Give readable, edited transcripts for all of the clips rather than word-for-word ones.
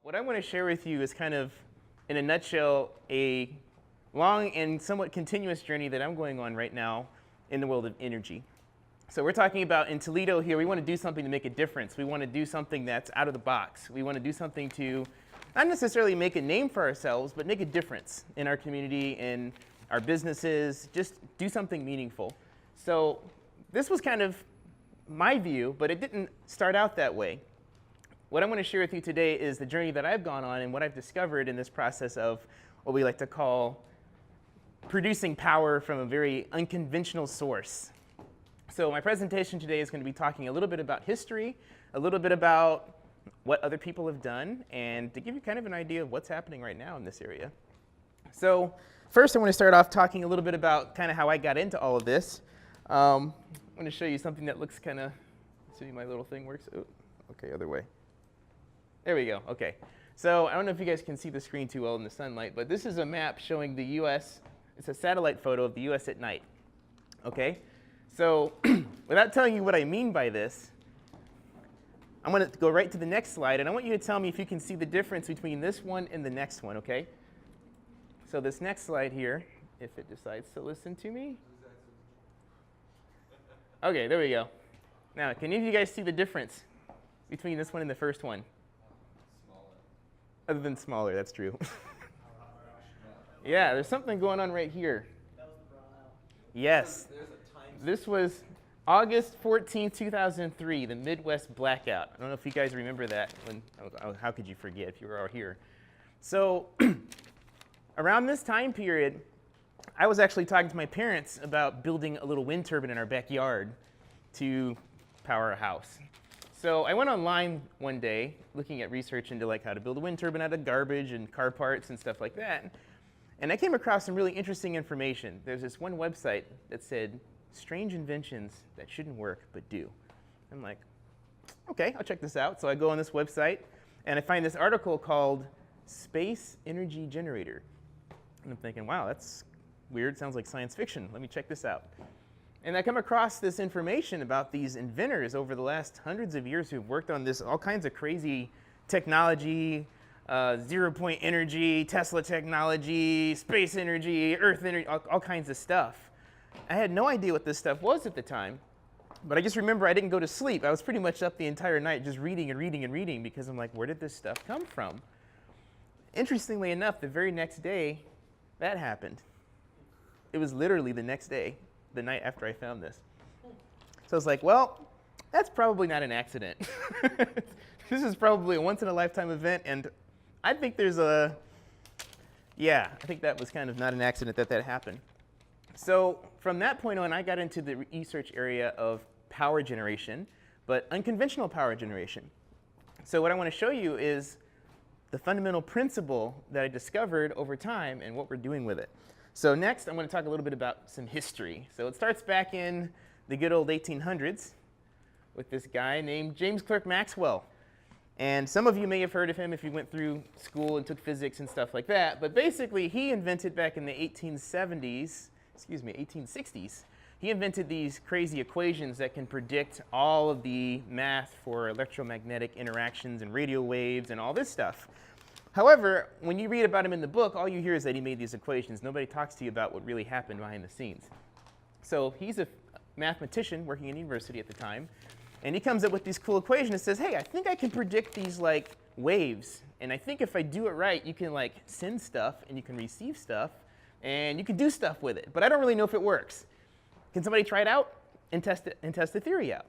What I want to share with you is kind of, in a nutshell, a long and somewhat continuous journey that I'm going on right now in the world of energy. So we're talking about in Toledo here, we want to do something to make a difference. We want to do something that's out of the box. We want to do something to not necessarily make a name for ourselves, but make a difference in our community, in our businesses, just do something meaningful. So this was kind of my view, but it didn't start out that way. What I'm going to share with you today is the journey that I've gone on and what I've discovered in this process of what we like to call producing power from a very unconventional source. So my presentation today is going to be talking a little bit about history, a little bit about what other people have done, and to give you kind of an idea of what's happening right now in this area. So first I want to start off talking a little bit about kind of how I got into all of this. I'm going to show you something that looks kind of, see my little thing works? Oh, okay, other way. There we go, okay. So I don't know if you guys can see the screen too well in the sunlight, but this is a map showing the US. It's a satellite photo of the US at night, okay? So without telling you what I mean by this, I'm going to go right to the next slide, and I want you to tell me if you can see the difference between this one and the next one, okay? So this next slide here, if it decides to listen to me. Okay, there we go. Now, can any of you guys see the difference between this one and the first one? Other than smaller, that's true. Yeah, there's something going on right here. Yes. This was August 14, 2003, the Midwest blackout. I don't know if you guys remember that. How could you forget if you were all here? So around this time period, I was actually talking to my parents about building a little wind turbine in our backyard to power a house. So I went online one day looking at research into like how to build a wind turbine out of garbage and car parts and stuff like that. And I came across some really interesting information. There's this one website that said, strange inventions that shouldn't work but do. I'm like, okay, I'll check this out. So I go on this website and I find this article called Space Energy Generator. And I'm thinking, wow, that's weird, sounds like science fiction. Let me check this out. And I come across this information about these inventors over the last hundreds of years who've worked on this, all kinds of crazy technology, zero-point energy, Tesla technology, space energy, Earth energy, all kinds of stuff. I had no idea what this stuff was at the time, but I just remember I didn't go to sleep. I was pretty much up the entire night just reading and reading and reading because I'm like, where did this stuff come from? Interestingly enough, the very next day, that happened. It was literally the next day, the night after I found this. So I was like, well, that's probably not an accident. This is probably a once-in-a-lifetime event, and I think there's I think that was kind of not an accident that happened. So from that point on, I got into the research area of power generation, but unconventional power generation. So what I want to show you is the fundamental principle that I discovered over time and what we're doing with it. So next, I'm going to talk a little bit about some history. So it starts back in the good old 1800s with this guy named James Clerk Maxwell. And some of you may have heard of him if you went through school and took physics and stuff like that. But basically, he invented back in the 1860s, he invented these crazy equations that can predict all of the math for electromagnetic interactions and radio waves and all this stuff. However, when you read about him in the book, all you hear is that he made these equations. Nobody talks to you about what really happened behind the scenes. So he's a mathematician working in university at the time, and he comes up with these cool equations and says, hey, I think I can predict these like waves, and I think if I do it right, you can like send stuff and you can receive stuff, and you can do stuff with it, but I don't really know if it works. Can somebody try it out and test the theory out?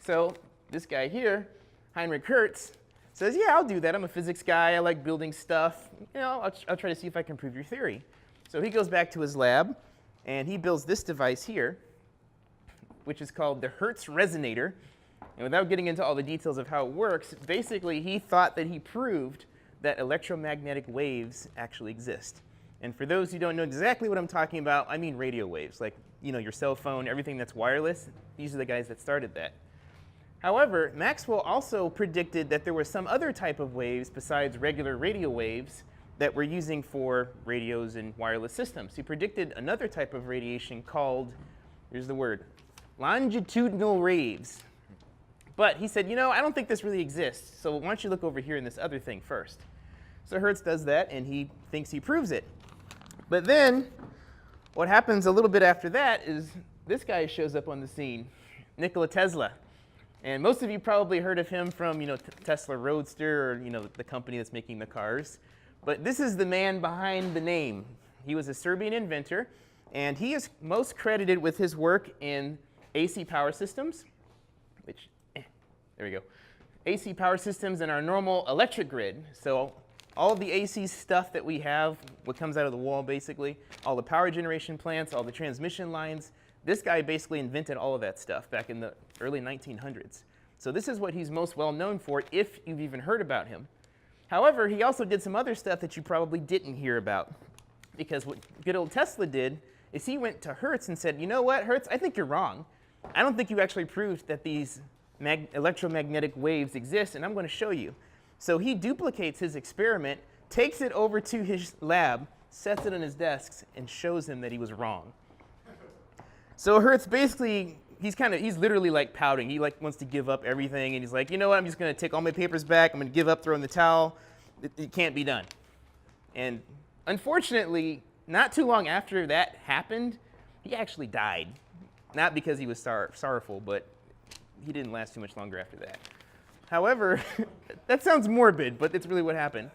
So this guy here, Heinrich Hertz, says, yeah, I'll do that. I'm a physics guy. I like building stuff. You know, I'll try to see if I can prove your theory. So he goes back to his lab, and he builds this device here, which is called the Hertz resonator. And without getting into all the details of how it works, basically he thought that he proved that electromagnetic waves actually exist. And for those who don't know exactly what I'm talking about, I mean radio waves, like your cell phone, everything that's wireless. These are the guys that started that. However, Maxwell also predicted that there were some other type of waves besides regular radio waves that we're using for radios and wireless systems. He predicted another type of radiation called, here's the word, longitudinal waves. But he said, I don't think this really exists, so why don't you look over here in this other thing first? So Hertz does that, and he thinks he proves it. But then what happens a little bit after that is this guy shows up on the scene, Nikola Tesla. And most of you probably heard of him from Tesla Roadster, or the company that's making the cars. But this is the man behind the name. He was a Serbian inventor, and he is most credited with his work in AC power systems, which, there we go, AC power systems in our normal electric grid. So all of the AC stuff that we have, what comes out of the wall basically, all the power generation plants, all the transmission lines, this guy basically invented all of that stuff back in the early 1900s. So this is what he's most well known for, if you've even heard about him. However, he also did some other stuff that you probably didn't hear about. Because what good old Tesla did is he went to Hertz and said, you know what, Hertz, I think you're wrong. I don't think you actually proved that these electromagnetic waves exist, and I'm going to show you. So he duplicates his experiment, takes it over to his lab, sets it on his desk, and shows him that he was wrong. So Hertz basically, he's literally like pouting. He wants to give up everything, and he's like, you know what, I'm just going to take all my papers back. I'm going to give up, throw in the towel. It can't be done. And unfortunately, not too long after that happened, he actually died. Not because he was sorrowful, but he didn't last too much longer after that. However, that sounds morbid, but it's really what happened.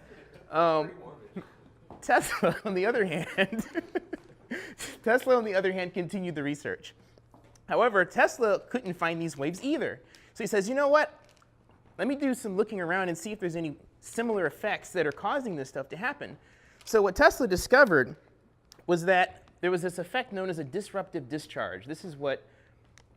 Tesla, on the other hand, continued the research. However, Tesla couldn't find these waves either. So he says, you know what? Let me do some looking around and see if there's any similar effects that are causing this stuff to happen. So what Tesla discovered was that there was this effect known as a disruptive discharge. This is what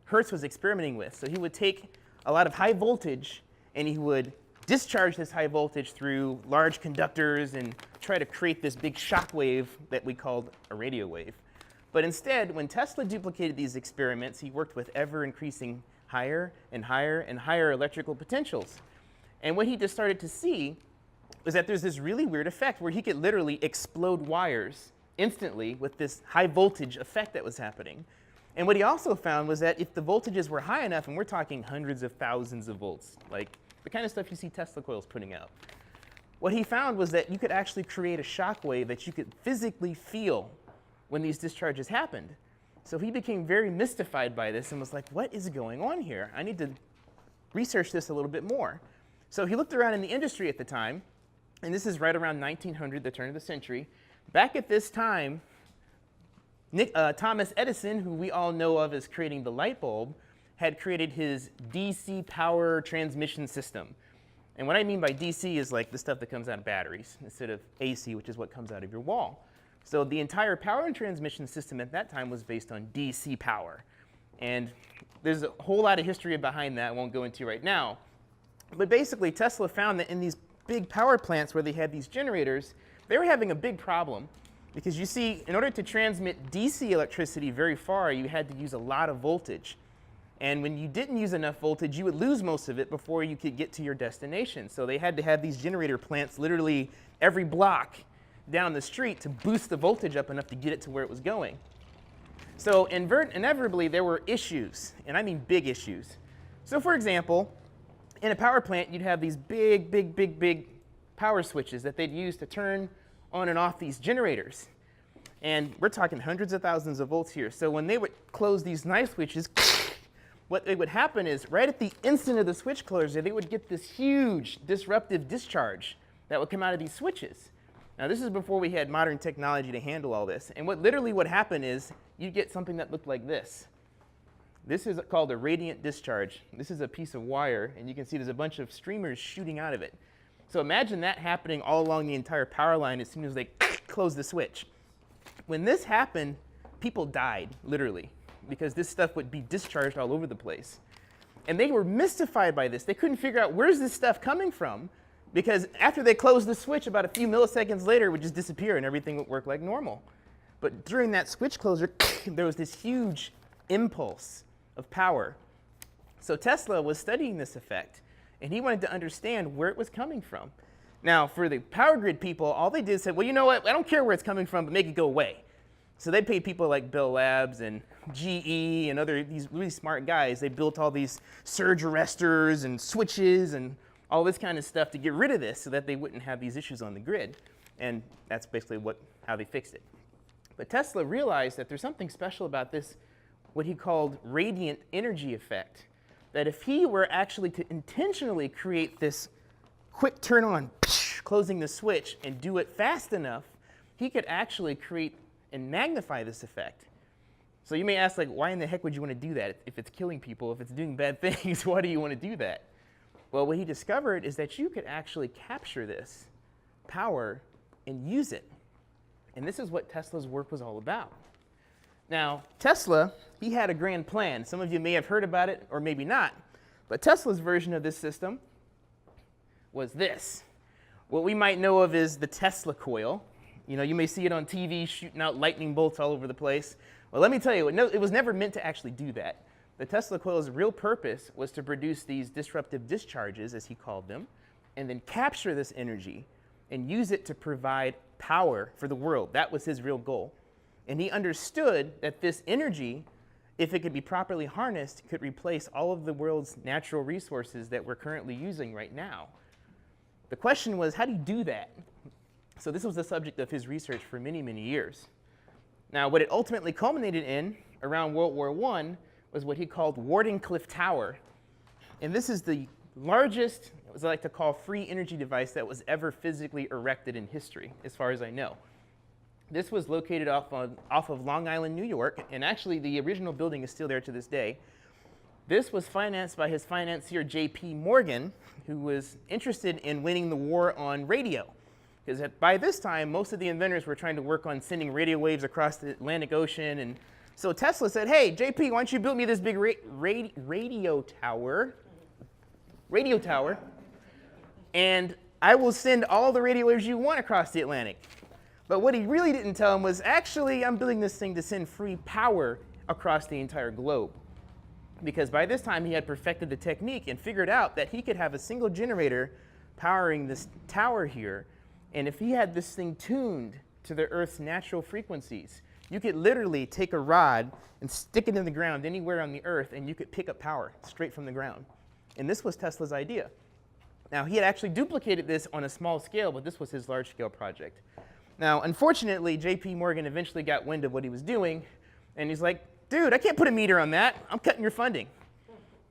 Hertz was experimenting with. So he would take a lot of high voltage, and he would discharge this high voltage through large conductors and try to create this big shock wave that we called a radio wave. But instead, when Tesla duplicated these experiments, he worked with ever-increasing higher and higher and higher electrical potentials. And what he just started to see was that there's this really weird effect where he could literally explode wires instantly with this high voltage effect that was happening. And what he also found was that if the voltages were high enough, and we're talking hundreds of thousands of volts, like the kind of stuff you see Tesla coils putting out, what he found was that you could actually create a shock wave that you could physically feel when these discharges happened. So he became very mystified by this and was like, what is going on here? I need to research this a little bit more. So he looked around in the industry at the time, and this is right around 1900, the turn of the century. Back at this time, Thomas Edison, who we all know of as creating the light bulb, had created his DC power transmission system. And what I mean by DC is like the stuff that comes out of batteries instead of AC, which is what comes out of your wall. So the entire power and transmission system at that time was based on DC power. And there's a whole lot of history behind that I won't go into right now. But basically, Tesla found that in these big power plants where they had these generators, they were having a big problem. Because you see, in order to transmit DC electricity very far, you had to use a lot of voltage. And when you didn't use enough voltage, you would lose most of it before you could get to your destination. So they had to have these generator plants literally every block down the street to boost the voltage up enough to get it to where it was going. So inevitably, there were issues, and I mean big issues. So for example, in a power plant, you'd have these big power switches that they'd use to turn on and off these generators. And we're talking hundreds of thousands of volts here. So when they would close these nice switches, what would happen is right at the instant of the switch closure, they would get this huge disruptive discharge that would come out of these switches. Now this is before we had modern technology to handle all this. And what literally would happen is you'd get something that looked like this. This is called a radiant discharge. This is a piece of wire, and you can see there's a bunch of streamers shooting out of it. So imagine that happening all along the entire power line as soon as they close the switch. When this happened, people died, literally, because this stuff would be discharged all over the place. And they were mystified by this. They couldn't figure out where's this stuff coming from, because after they closed the switch, about a few milliseconds later, it would just disappear and everything would work like normal. But during that switch closure, there was this huge impulse of power. So Tesla was studying this effect, and he wanted to understand where it was coming from. Now, for the power grid people, all they did is say, well, you know what? I don't care where it's coming from, but make it go away. So they paid people like Bell Labs and GE and these really smart guys, they built all these surge arresters and switches and all this kind of stuff to get rid of this so that they wouldn't have these issues on the grid. And that's basically how they fixed it. But Tesla realized that there's something special about this, what he called radiant energy effect. That if he were actually to intentionally create this quick turn on, closing the switch, and do it fast enough, he could actually create and magnify this effect. So you may ask, like, why in the heck would you want to do that? If it's killing people, if it's doing bad things, why do you want to do that? Well, what he discovered is that you could actually capture this power and use it. And this is what Tesla's work was all about. Now, Tesla, he had a grand plan. Some of you may have heard about it, or maybe not. But Tesla's version of this system was this. What we might know of is the Tesla coil. You know, you may see it on TV shooting out lightning bolts all over the place. Well, let me tell you, it was never meant to actually do that. The Tesla coil's real purpose was to produce these disruptive discharges, as he called them, and then capture this energy and use it to provide power for the world. That was his real goal. And he understood that this energy, if it could be properly harnessed, could replace all of the world's natural resources that we're currently using right now. The question was, how do you do that? So this was the subject of his research for many, many years. Now, what it ultimately culminated in around World War I was what he called Wardenclyffe Tower. And this is the largest, as I like to call, free energy device that was ever physically erected in history, as far as I know. This was located off of Long Island, New York, and actually the original building is still there to this day. This was financed by his financier, J.P. Morgan, who was interested in winning the war on radio. Because by this time, most of the inventors were trying to work on sending radio waves across the Atlantic Ocean. And so Tesla said, hey, JP, why don't you build me this big radio tower, and I will send all the radio waves you want across the Atlantic. But what he really didn't tell him was, actually, I'm building this thing to send free power across the entire globe. Because by this time, he had perfected the technique and figured out that he could have a single generator powering this tower here. And if he had this thing tuned to the Earth's natural frequencies, you could literally take a rod and stick it in the ground anywhere on the Earth, and you could pick up power straight from the ground. And this was Tesla's idea. Now, he had actually duplicated this on a small scale, but this was his large-scale project. Now, unfortunately, J.P. Morgan eventually got wind of what he was doing, and he's like, dude, I can't put a meter on that. I'm cutting your funding.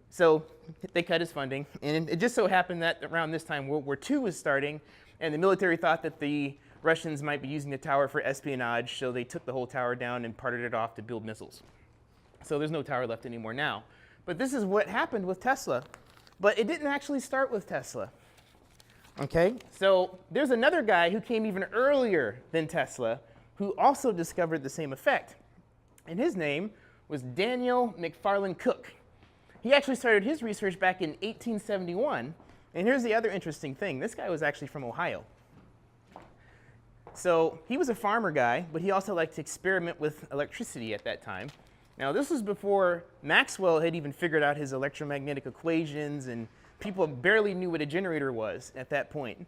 So they cut his funding, and it just so happened that around this time, World War II was starting, and the military thought that the Russians might be using the tower for espionage, so they took the whole tower down and parted it off to build missiles. So there's no tower left anymore now. But this is what happened with Tesla. But it didn't actually start with Tesla. Okay? So there's another guy who came even earlier than Tesla who also discovered the same effect. And his name was Daniel McFarland Cook. He actually started his research back in 1871. And here's the other interesting thing. This guy was actually from Ohio. So he was a farmer guy, but he also liked to experiment with electricity at that time. Now, this was before Maxwell had even figured out his electromagnetic equations, and people barely knew what a generator was at that point.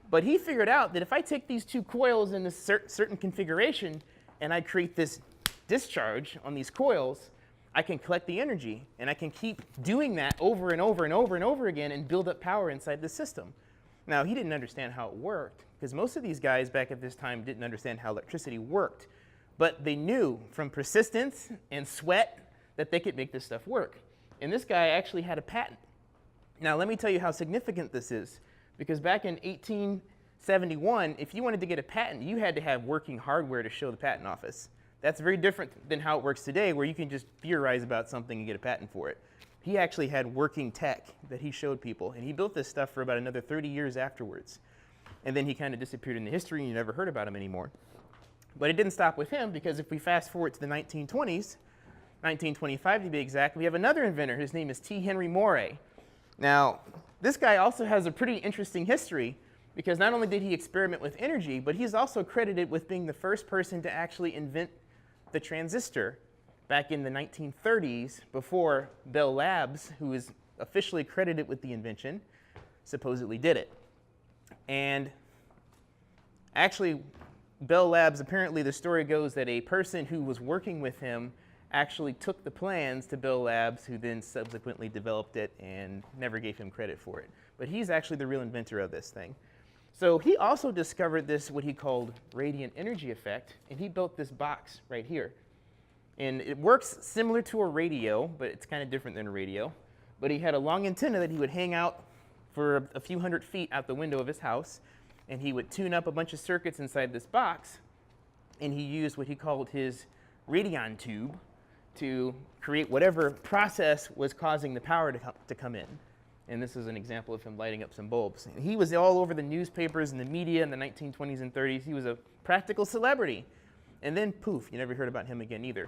But he figured out that if I take these two coils in this certain configuration and I create this discharge on these coils, I can collect the energy, and I can keep doing that over and over and over and over again and build up power inside the system. Now, he didn't understand how it worked, because most of these guys back at this time didn't understand how electricity worked. But they knew from persistence and sweat that they could make this stuff work. And this guy actually had a patent. Now, let me tell you how significant this is, because back in 1871, if you wanted to get a patent, you had to have working hardware to show the patent office. That's very different than how it works today, where you can just theorize about something and get a patent for it. He actually had working tech that he showed people, and he built this stuff for about another 30 years afterwards. And then he kind of disappeared into history, and you never heard about him anymore. But it didn't stop with him, because if we fast forward to the 1920s, 1925 to be exact, we have another inventor. His name is T. Henry Moray. Now, this guy also has a pretty interesting history, because not only did he experiment with energy, but he's also credited with being the first person to actually invent the transistor back in the 1930s, before Bell Labs, who is officially credited with the invention, supposedly did it. And actually, Bell Labs, apparently the story goes that a person who was working with him actually took the plans to Bell Labs, who then subsequently developed it and never gave him credit for it. But he's actually the real inventor of this thing. So he also discovered this, what he called radiant energy effect, and he built this box right here. And it works similar to a radio, but it's kind of different than a radio. But he had a long antenna that he would hang out for a few hundred feet out the window of his house, and he would tune up a bunch of circuits inside this box, and he used what he called his radion tube to create whatever process was causing the power to come in. And this is an example of him lighting up some bulbs. And he was all over the newspapers and the media in the 1920s and 30s. He was a practical celebrity. And then poof, you never heard about him again either.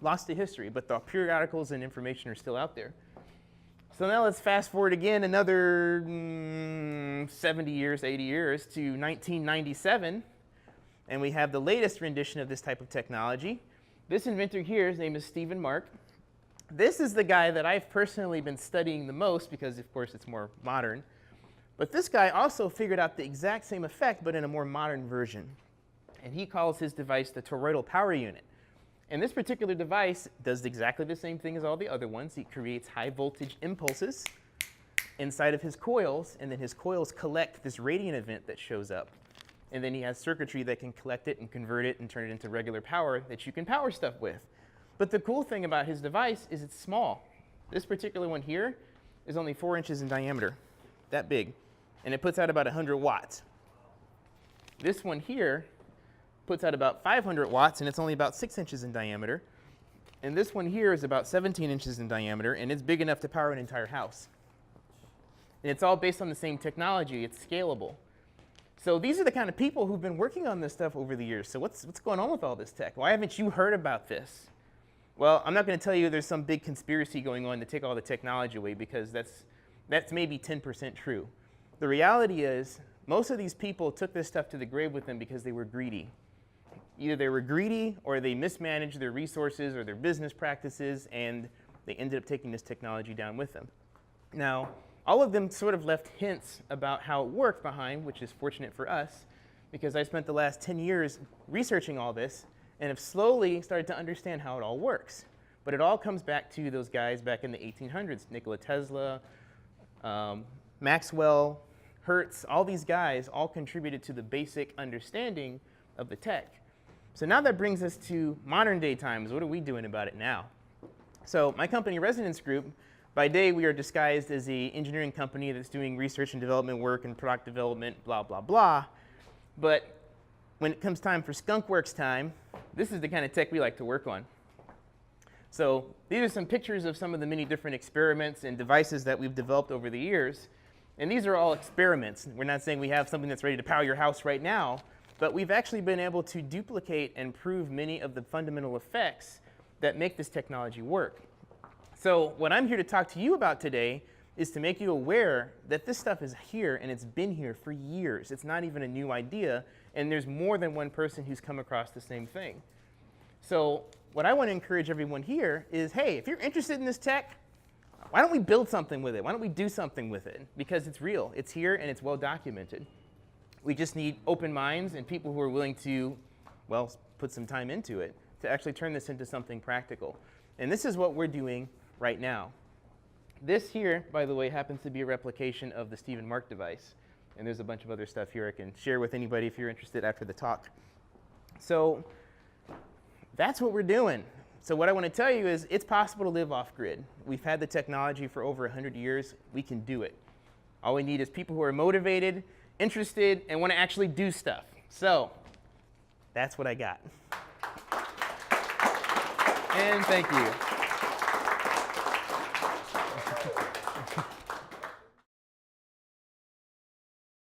Lost to history, but the periodicals and information are still out there. So now let's fast forward again another 70 years, 80 years to 1997. And we have the latest rendition of this type of technology. This inventor here, his name is Stephen Mark. This is the guy that I've personally been studying the most because, of course, it's more modern. But this guy also figured out the exact same effect, but in a more modern version. And he calls his device the toroidal power unit. And this particular device does exactly the same thing as all the other ones. It creates high voltage impulses inside of his coils, and then his coils collect this radiant event that shows up. And then he has circuitry that can collect it and convert it and turn it into regular power that you can power stuff with. But the cool thing about his device is it's small. This particular one here is only 4 inches in diameter, that big, and it puts out about 100 watts. This one here puts out about 500 watts, and it's only about 6 inches in diameter. And this one here is about 17 inches in diameter, and it's big enough to power an entire house. And it's all based on the same technology. It's scalable. So these are the kind of people who've been working on this stuff over the years. So what's going on with all this tech? Why haven't you heard about this? Well, I'm not going to tell you there's some big conspiracy going on to take all the technology away, because that's maybe 10% true. The reality is most of these people took this stuff to the grave with them because they were greedy. Either they were greedy or they mismanaged their resources or their business practices, and they ended up taking this technology down with them. Now, all of them sort of left hints about how it worked behind, which is fortunate for us, because I spent the last 10 years researching all this and have slowly started to understand how it all works. But it all comes back to those guys back in the 1800s, Nikola Tesla, Maxwell, Hertz, all these guys all contributed to the basic understanding of the tech. So now that brings us to modern day times. What are we doing about it now? So my company, Resonance Group, by day we are disguised as an engineering company that's doing research and development work and product development, blah, blah, blah. But when it comes time for skunkworks time, this is the kind of tech we like to work on. So these are some pictures of some of the many different experiments and devices that we've developed over the years. And these are all experiments. We're not saying we have something that's ready to power your house right now, but we've actually been able to duplicate and prove many of the fundamental effects that make this technology work. So what I'm here to talk to you about today is to make you aware that this stuff is here, and it's been here for years. It's not even a new idea, and there's more than one person who's come across the same thing. So what I want to encourage everyone here is, hey, if you're interested in this tech, why don't we build something with it? Why don't we do something with it? Because it's real, it's here, and it's well documented. We just need open minds and people who are willing to, well, put some time into it to actually turn this into something practical. And this is what we're doing right now. This here, by the way, happens to be a replication of the Stephen Mark device. And there's a bunch of other stuff here I can share with anybody if you're interested after the talk. So that's what we're doing. So what I want to tell you is it's possible to live off-grid. We've had the technology for over 100 years. We can do it. All we need is people who are motivated, interested, and want to actually do stuff. So that's what I got. And thank you.